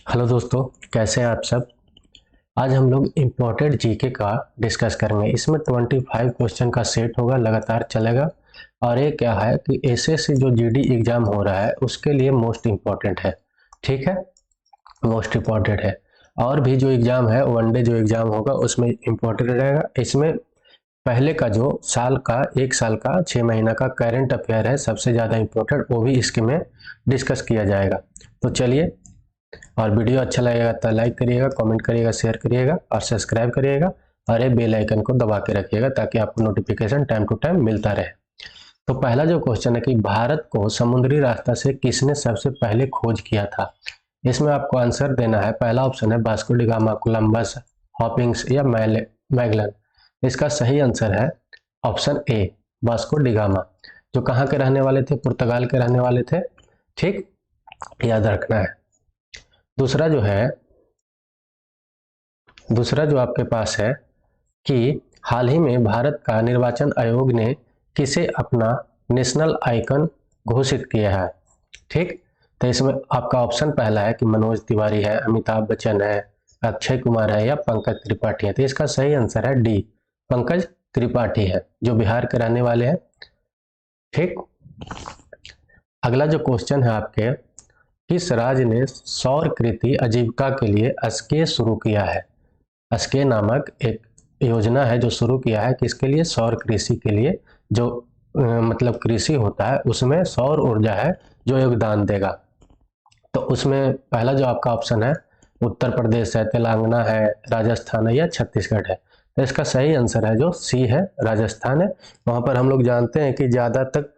Hello दोस्तों, कैसे हैं आप सब। आज हम लोग इम्पोर्टेड जीके का डिस्कस करेंगे। इसमें 25 क्वेश्चन का सेट होगा, लगातार चलेगा। और ये क्या है कि एसएससी जो जीडी एग्जाम हो रहा है उसके लिए मोस्ट इम्पॉर्टेंट है। ठीक है, मोस्ट इम्पॉर्टेंट है। और भी जो एग्जाम है, वनडे जो एग्जाम होगा उसमें इम्पोर्टेंट रहेगा। इसमें पहले का जो साल का, एक साल का 6 महीना का करंट अफेयर है सबसे ज़्यादा इम्पोर्टेंट, वो भी इसके में डिस्कस किया जाएगा। तो चलिए, और वीडियो अच्छा लगेगा तो लाइक करिएगा, कमेंट करिएगा, शेयर करिएगा और सब्सक्राइब करिएगा। और ये बेल आइकन को दबा के रखिएगा ताकि आपको नोटिफिकेशन टाइम टू टाइम मिलता रहे। तो पहला जो क्वेश्चन है कि भारत को समुद्री रास्ता से किसने सबसे पहले खोज किया था। इसमें आपको आंसर देना है। पहला ऑप्शन है Vasco D gamma, Columbus, Hopkins या मैगलन। इसका सही आंसर है option A, Vasco D gamma, जो कहाँ के रहने वाले थे, पुर्तगाल के रहने वाले थे। ठीक, याद रखना है। दूसरा जो आपके पास है कि हाल ही में भारत का निर्वाचन आयोग ने किसे अपना नेशनल आइकन घोषित किया है। ठीक, तो इसमें आपका ऑप्शन पहला है कि मनोज तिवारी है, अमिताभ बच्चन है, अक्षय कुमार है या पंकज त्रिपाठी है। तो इसका सही आंसर है डी, पंकज त्रिपाठी है, जो बिहार के रहने वाले हैं। ठीक, अगला जो क्वेश्चन है आपके, किस राज्य ने सौर कृषि आजीविका के लिए स्के शुरू किया है। स्के नामक एक योजना है जो शुरू किया है, किसके लिए, सौर कृषि के लिए। जो मतलब कृषि होता है उसमें सौर ऊर्जा है जो योगदान देगा। तो उसमें पहला जो आपका ऑप्शन है उत्तर प्रदेश है, तेलंगाना है, राजस्थान है या छत्तीसगढ़ है। तो इसका सही आंसर है जो सी है, राजस्थान है। वहाँ पर हम लोग जानते हैं कि ज़्यादा तक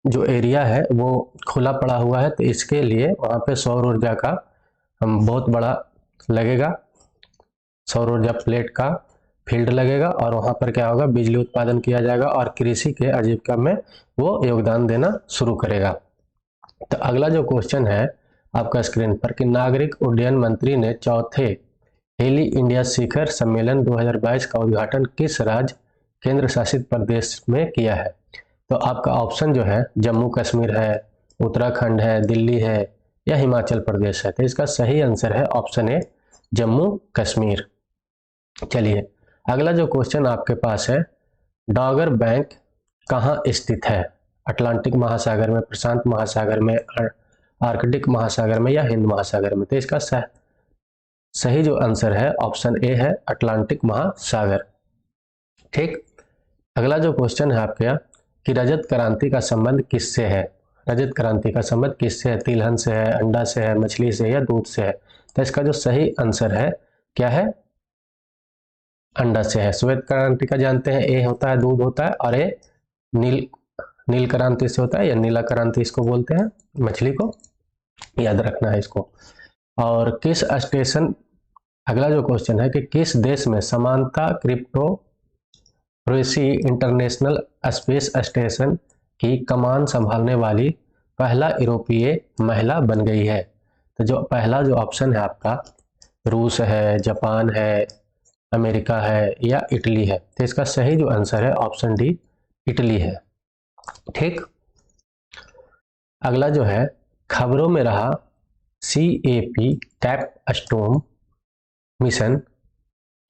जो एरिया है वो खुला पड़ा हुआ है, तो इसके लिए वहाँ पे सौर ऊर्जा का हम बहुत बड़ा लगेगा, सौर ऊर्जा प्लेट का फील्ड लगेगा और वहाँ पर क्या होगा, बिजली उत्पादन किया जाएगा और कृषि के आजीविका में वो योगदान देना शुरू करेगा। तो अगला जो क्वेश्चन है आपका स्क्रीन पर कि नागरिक उड्डयन मंत्री ने चौथे हेली इंडिया शिखर सम्मेलन 2022 का उद्घाटन किस राज्य केंद्र शासित प्रदेश में किया है। तो आपका ऑप्शन जो है जम्मू कश्मीर है, उत्तराखंड है, दिल्ली है या हिमाचल प्रदेश है। तो इसका सही आंसर है ऑप्शन ए, जम्मू कश्मीर। चलिए, अगला जो क्वेश्चन आपके पास है, डॉगर बैंक कहाँ स्थित है। अटलांटिक महासागर में, प्रशांत महासागर में, आर्कटिक महासागर में या हिंद महासागर में। तो इसका सही जो आंसर है ऑप्शन ए है, अटलांटिक महासागर। ठीक, अगला जो क्वेश्चन है आपके यहाँ कि रजत क्रांति का संबंध किससे है। रजत क्रांति का संबंध किससे है, तिलहन से है, अंडा से है, मछली से या दूध से है। तो इसका जो सही आंसर है क्या है, अंडा से है। श्वेत क्रांति का जानते हैं, ए होता है दूध होता है, और ए नील क्रांति से होता है या नीला क्रांति इसको बोलते हैं, मछली को याद रखना है इसको। और किस स्टेशन, अगला जो क्वेश्चन है कि किस देश में समांता क्रिप्टोक्रेसी इंटरनेशनल स्पेस स्टेशन की कमान संभालने वाली पहला यूरोपीय महिला बन गई है। तो जो पहला जो ऑप्शन है आपका रूस है, जापान है, अमेरिका है या इटली है। तो इसका सही जो आंसर है ऑप्शन डी, इटली है। ठीक, अगला जो है खबरों में रहा CAP कैपस्टोन मिशन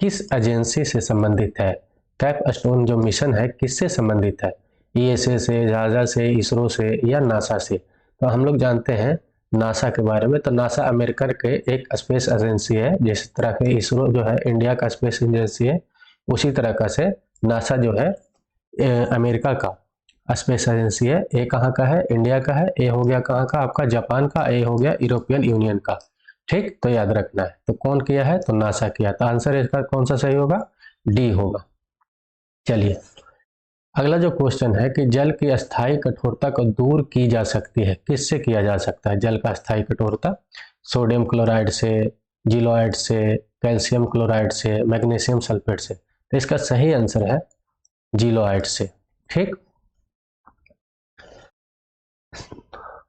किस एजेंसी से संबंधित है। कैपस्टोन जो मिशन है किससे संबंधित है, ESA से, नासा से, इसरो से या नासा से। तो हम लोग जानते हैं नासा के बारे में। तो नासा अमेरिका के एक स्पेस एजेंसी है, जिस तरह के इसरो जो है इंडिया का स्पेस एजेंसी है, उसी तरह का से नासा जो है अमेरिका का स्पेस एजेंसी है। ए कहाँ का है, इंडिया का है। ए हो गया कहाँ का, आपका जापान का। ए हो गया यूरोपियन यूनियन का। ठीक, तो याद रखना है। तो कौन किया है, तो नासा किया। तो आंसर इसका कौन सा सही होगा, डी होगा। चलिए, अगला जो क्वेश्चन है कि जल की अस्थायी कठोरता को दूर की जा सकती है, किससे किया जा सकता है जल का अस्थायी कठोरता। सोडियम क्लोराइड से, जिलोआइड से, कैल्शियम क्लोराइड से, मैग्नीशियम सल्फेट से। तो इसका सही आंसर है जिलोआइड से। ठीक,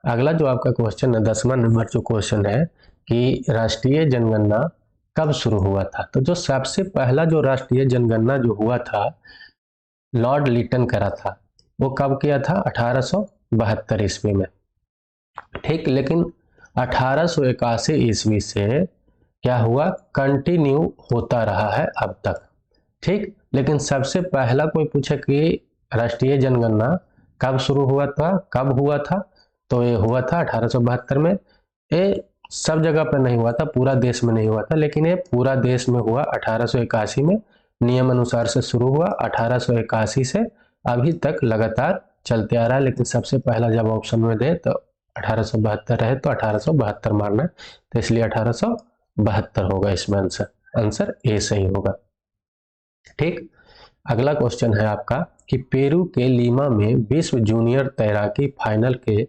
अगला जो आपका क्वेश्चन है 10वां नंबर जो क्वेश्चन है कि राष्ट्रीय जनगणना कब शुरू हुआ था। तो जो सबसे पहला जो राष्ट्रीय जनगणना जो हुआ था, लॉर्ड लिटन करा था, वो कब किया था, 1872 ईस्वी में। ठीक, लेकिन 1881 ईस्वी से क्या हुआ, कंटिन्यू होता रहा है अब तक। ठीक, लेकिन सबसे पहला कोई पूछे कि राष्ट्रीय जनगणना कब शुरू हुआ था, कब हुआ था, तो ये हुआ था 1872 में। ये सब जगह पर नहीं हुआ था, पूरा देश में नहीं हुआ था, लेकिन ये पूरा देश में हुआ 1881 में। नियम अनुसार से शुरू हुआ 1881 से अभी तक लगातार चलते आ रहा है। लेकिन सबसे पहला जब ऑप्शन में दे तो 1872 रहे तो 1872 मारना है, तो इसलिए 1872 होगा इसमें आंसर ए सही होगा। ठीक, अगला क्वेश्चन है आपका कि पेरू के लीमा में विश्व जूनियर तैराकी फाइनल के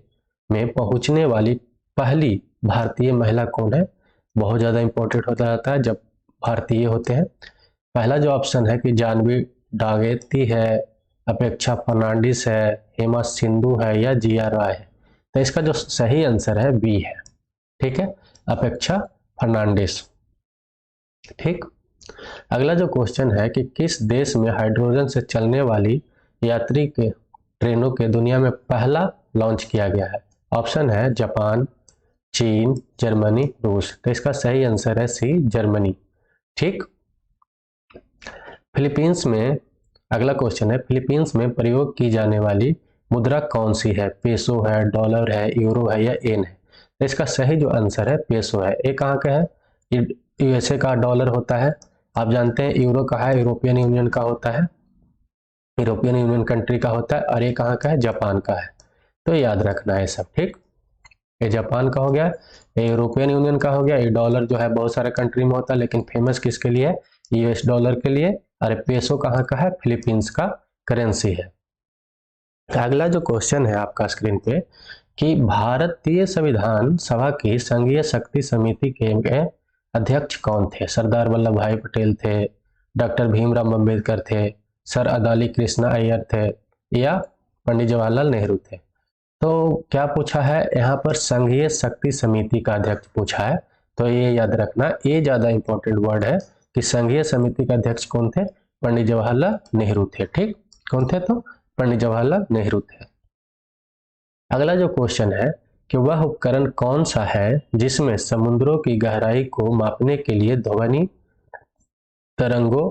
में पहुंचने वाली पहली भारतीय महिला कौन है। बहुत ज़्यादा इंपॉर्टेंट होता रहता है जब भारतीय होते हैं। पहला जो ऑप्शन है कि जानवी डागेती है, अपेक्षा फर्नांडिस है, हेमा सिंधु है या जिया रॉय है। तो इसका जो सही आंसर है बी है। ठीक है, अपेक्षा फर्नांडिस। ठीक, अगला जो क्वेश्चन है कि किस देश में हाइड्रोजन से चलने वाली यात्री के ट्रेनों के दुनिया में पहला लॉन्च किया गया है। ऑप्शन है जापान, चीन, जर्मनी, रूस। तो इसका सही आंसर है सी, जर्मनी। ठीक, फिलीपींस में अगला क्वेश्चन है, फिलीपींस में प्रयोग की जाने वाली मुद्रा कौन सी है। पेसो है, डॉलर है, यूरो है या येन है। तो इसका सही जो आंसर है पेसो है। ये कहाँ का है, यूएसए का डॉलर होता है। आप जानते हैं यूरो का है, यूरोपियन यूनियन का होता है, यूरोपियन यूनियन कंट्री का होता है। और ये कहाँ का है, जापान का है। तो याद रखना है सब। ठीक, ये जापान का हो गया, ये यूरोपियन यूनियन का हो गया। ये डॉलर जो है बहुत सारे कंट्री में होता है, लेकिन फेमस किसके लिए है, यूएस डॉलर के लिए। और पेसो कहाँ का है, फिलीपींस का करेंसी है। अगला जो क्वेश्चन है आपका स्क्रीन पे कि भारतीय संविधान सभा की संघीय शक्ति समिति के अध्यक्ष कौन थे। सरदार वल्लभ भाई पटेल थे, डॉक्टर भीमराव अम्बेडकर थे, सर अदाली कृष्णा अय्यर थे या पंडित जवाहरलाल नेहरू थे। तो क्या पूछा है यहाँ पर, संघीय शक्ति समिति का अध्यक्ष पूछा है। तो ये याद रखना, ये ज्यादा इंपॉर्टेंट वर्ड है कि संघीय समिति का अध्यक्ष कौन थे, पंडित जवाहरलाल नेहरू थे। ठीक, कौन थे, तो पंडित जवाहरलाल नेहरू थे। अगला जो क्वेश्चन है कि वह उपकरण कौन सा है जिसमें समुद्रों की गहराई को मापने के लिए ध्वनि तरंगों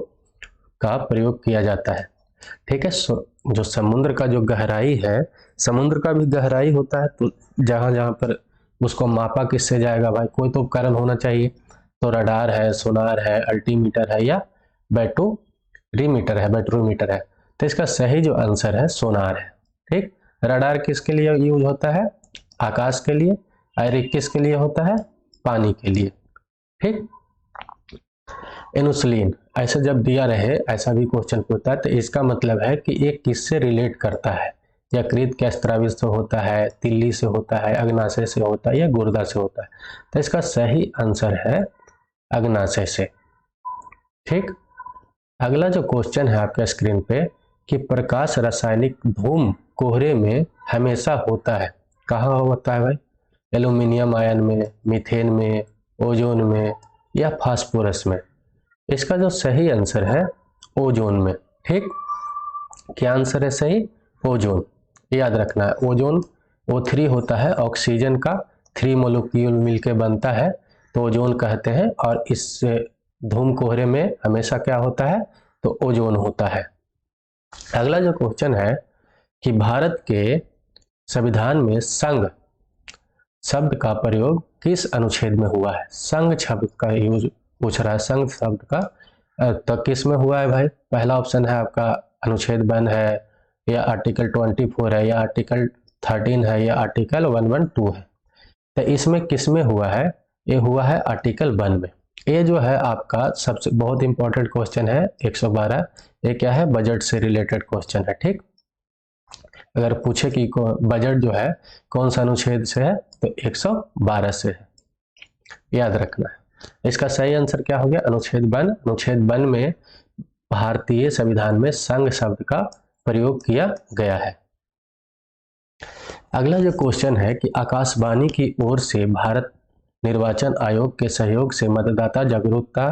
का प्रयोग किया जाता है। ठीक है, जो समुद्र का जो गहराई है, समुद्र का भी गहराई होता है, तो जहां जहां पर उसको मापा किससे जाएगा भाई, कोई तो उपकरण होना चाहिए। तो रडार है, सोनार है, अल्टीमीटर है या बैटरोमीटर है। तो इसका सही जो आंसर है सोनार है। ठीक, रडार किसके लिए यूज होता है, आकाश के लिए, और किसके लिए होता है, पानी के लिए। ठीक, इंसुलिन ऐसे जब दिया रहे, ऐसा भी क्वेश्चन पूछता है, तो इसका मतलब है कि ये किससे रिलेट करता है। यकृत के स्रावी से होता है, तिल्ली से होता है, अग्नाशय से होता है या गुर्दा से होता है। तो इसका सही आंसर है अग्नाशय से। ठीक, अगला जो क्वेश्चन है आपके स्क्रीन पे कि प्रकाश रासायनिक धूम कोहरे में हमेशा होता है। कहाँ होता है भाई, एल्यूमिनियम आयन में, मीथेन में, ओजोन में या फास्फोरस में। इसका जो सही आंसर है ओजोन में। ठीक, क्या आंसर है सही, ओजोन। याद रखना है, ओजोन O3 होता है, ऑक्सीजन का 3 मोलिक्यूल मिलके बनता है, तो ओजोन कहते हैं। और इस धूम कोहरे में हमेशा क्या होता है, तो ओजोन होता है। अगला जो क्वेश्चन है कि भारत के संविधान में संघ शब्द का प्रयोग किस अनुच्छेद में हुआ है। संघ शब्द का यूज पूछ रहा है, संघ शब्द का तो किस में हुआ है भाई। पहला ऑप्शन है आपका अनुच्छेद 1 है या आर्टिकल 24 है या आर्टिकल 13 है या आर्टिकल 112 है। तो इसमें किस में हुआ है, ये हुआ है आर्टिकल 1 में। ये जो है आपका सबसे बहुत इंपॉर्टेंट क्वेश्चन है 112। ये क्या है, बजट से रिलेटेड क्वेश्चन है। ठीक, अगर पूछे कि बजट जो है कौन सा अनुच्छेद से है, तो 112 से है, याद रखना है। इसका सही आंसर क्या हो गया, अनुच्छेद 1। अनुच्छेद 1 में भारतीय संविधान में संघ शब्द का प्रयोग किया गया है। अगला जो क्वेश्चन है कि आकाशवाणी की ओर से भारत निर्वाचन आयोग के सहयोग से मतदाता जागरूकता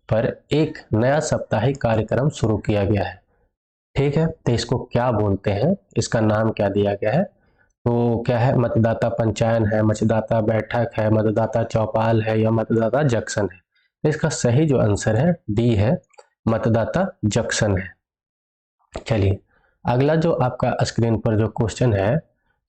पर एक नया साप्ताहिक कार्यक्रम शुरू किया गया है। ठीक है, तो इसको क्या बोलते हैं, इसका नाम क्या दिया गया है, तो क्या है, मतदाता पंचायन है, मतदाता बैठक है, मतदाता चौपाल है या मतदाता जंक्शन है। तो इसका सही जो आंसर है डी है, मतदाता जंक्शन है। चलिए अगला जो आपका स्क्रीन पर जो क्वेश्चन है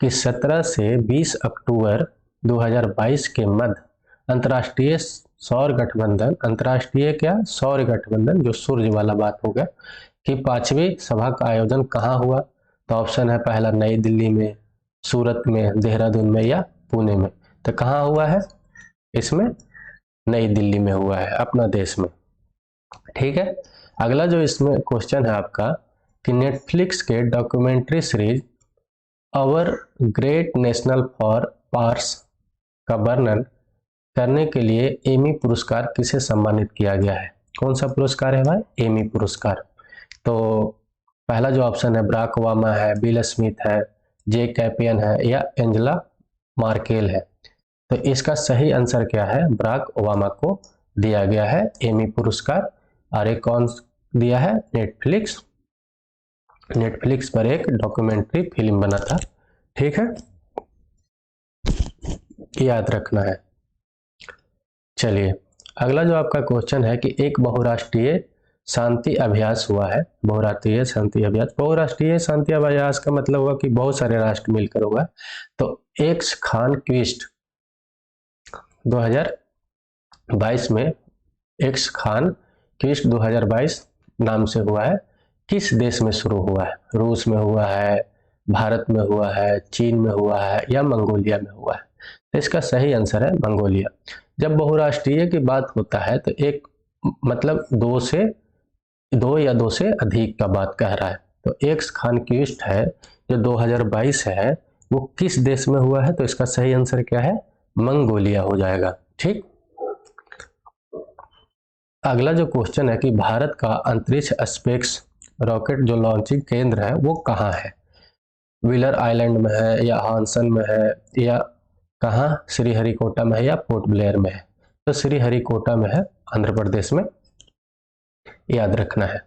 कि 17 से 20 अक्टूबर 2022 के मध्य अंतर्राष्ट्रीय सौर गठबंधन, अंतर्राष्ट्रीय क्या सौर गठबंधन जो सूर्य वाला बात हो गया, कि 5वीं सभा का आयोजन कहाँ हुआ। तो ऑप्शन है पहला नई दिल्ली में, सूरत में, देहरादून में या पुणे में। तो कहाँ हुआ है, इसमें नई दिल्ली में हुआ है, अपना देश में। ठीक है, अगला जो इसमें क्वेश्चन है आपका कि नेटफ्लिक्स के documentary series our great national for parks का वर्णन करने के लिए एमी पुरस्कार किसे सम्मानित किया गया है। कौन सा पुरस्कार है भाई, एमी पुरस्कार। तो पहला जो ऑप्शन है बराक ओबामा है, बिल स्मिथ है, जे कैपियन है या एंजेला मार्केल है। तो इसका सही आंसर क्या है, बराक ओबामा को दिया गया है एमी पुरस्कार। और एक कौन दिया है, नेटफ्लिक्स, नेटफ्लिक्स पर एक डॉक्यूमेंट्री फिल्म बना था। ठीक है, याद रखना है। चलिए अगला जो आपका क्वेश्चन है कि एक बहुराष्ट्रीय शांति अभ्यास हुआ है, बहुराष्ट्रीय शांति अभ्यास। बहुराष्ट्रीय शांति अभ्यास का मतलब हुआ कि बहुत सारे राष्ट्र मिलकर होगा। तो एक्स खान क्विस्ट 2022 में, एक्स खान क्विस्ट 2022 नाम से हुआ है, किस देश में शुरू हुआ है। रूस में हुआ है, भारत में हुआ है, चीन में हुआ है या मंगोलिया में हुआ है। तो इसका सही आंसर है मंगोलिया। जब बहुराष्ट्रीय की बात होता है तो एक मतलब दो या दो से अधिक का बात कह रहा है। तो एक्स खान क्विस्ट है जो 2022 है वो किस देश में हुआ है, तो इसका सही आंसर क्या है, मंगोलिया हो जाएगा। ठीक, अगला जो क्वेश्चन है कि भारत का अंतरिक्ष स्पेस रॉकेट जो लॉन्चिंग केंद्र है वो कहाँ है। व्हीलर आइलैंड में है या हांसन में है या कहाँ, श्रीहरिकोटा में है या पोर्ट ब्लेयर में है। तो श्रीहरिकोटा में है, आंध्र प्रदेश में, याद रखना है।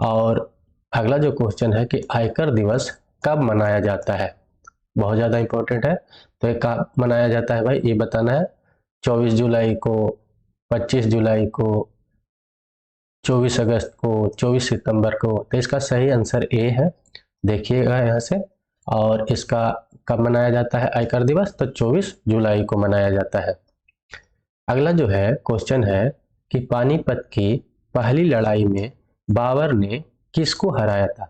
और अगला जो क्वेश्चन है कि आयकर दिवस कब मनाया जाता है, बहुत ज़्यादा इंपॉर्टेंट है। तो ये कब मनाया जाता है भाई, ये बताना है। 24 जुलाई को, 25 जुलाई को, 24 अगस्त को, 24 सितंबर को। तो इसका सही आंसर ए है, देखिएगा यहाँ से। और इसका कब मनाया जाता है आयकर दिवस, तो 24 जुलाई को मनाया जाता है। अगला जो है क्वेश्चन है कि पानीपत की पहली लड़ाई में बाबर ने किसको हराया था।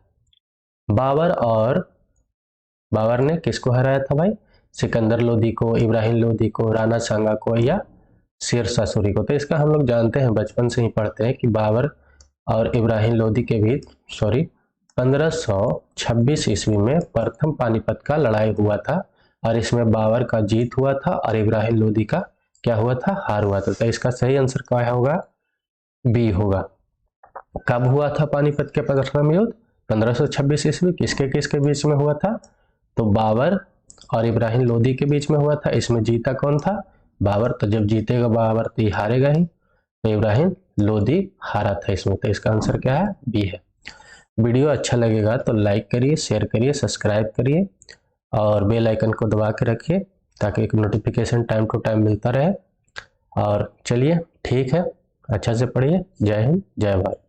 बाबर ने किसको हराया था भाई, सिकंदर लोदी को, इब्राहिम लोदी को, राणा सांगा को या शेरशाह सूरी को। तो इसका हम लोग जानते हैं, बचपन से ही पढ़ते हैं कि बाबर और इब्राहिम लोदी के बीच 1526 ईस्वी में प्रथम पानीपत का लड़ाई हुआ था और इसमें बाबर का जीत हुआ था और इब्राहिम लोदी का क्या हुआ था, हार हुआ था। तो इसका सही आंसर क्या होगा, बी होगा। कब हुआ था पानीपत के प्रथम युद्ध, 1526 ईस्वी। किसके किसके बीच में हुआ था, तो बाबर और इब्राहिम लोदी के बीच में हुआ था। इसमें जीता कौन था, बाबर। तो जब जीतेगा बाबर तो हारेगा ही, तो इब्राहिम लोदी हारा था इसमें। तो इसका आंसर क्या है, बी है। वीडियो अच्छा लगेगा तो लाइक करिए, शेयर करिए, सब्सक्राइब करिए और बेल आइकन को दबा के रखिए ताकि एक नोटिफिकेशन टाइम टू टाइम मिलता रहे। और चलिए ठीक है, अच्छा से पढ़िए। जय हिंद, जय भारत।